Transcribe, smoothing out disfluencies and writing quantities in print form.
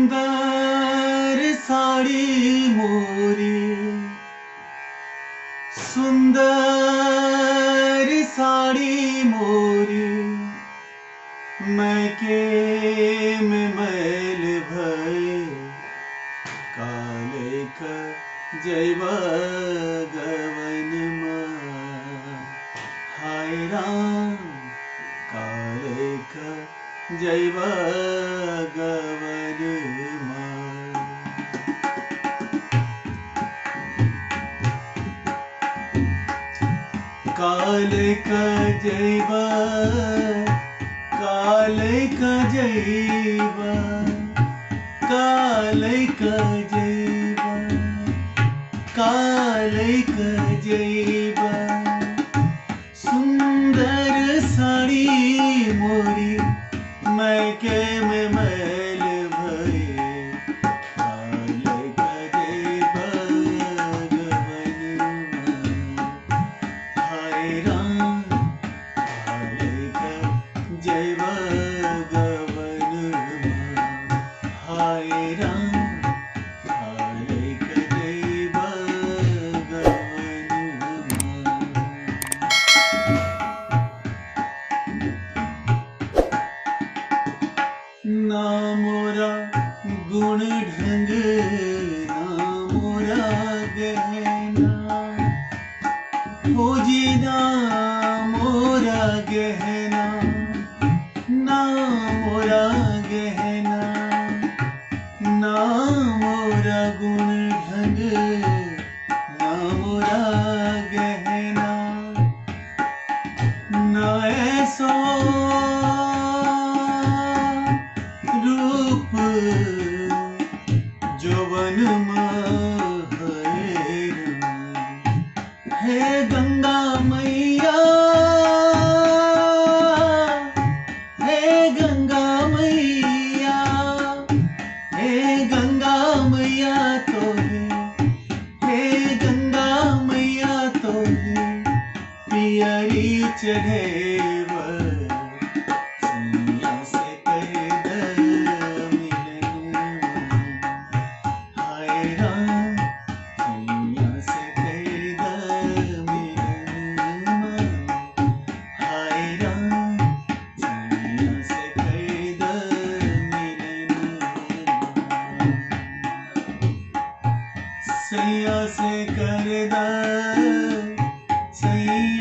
सुंदर साड़ी मोरी, सुंदर साड़ी मोरी, मैके में मैल भय काले का जैवा गवन हाय राम काले का जैवा गवन काले का जैवा काले का जैवा काले का जैवा काले का जैवा सुंदर साड़ी मोरी मैके में मैल भई काले का जैवा गवन हाय राम काले का जैवा गवन हाय राम काले का जैवा गवन ना मोरा गुण ढंग ना मोरा गहना खोजी ना मोरा गहना ना मोरा गहना ना मोरा गुण ढंग ना मोरा गहना ना ऐसो रूप जौवन हे गंगा मैया हे गंगा मैया हे गंगा मैया तो हे गंगा मैया तो पियरी चढ़े सैया से कर द सैया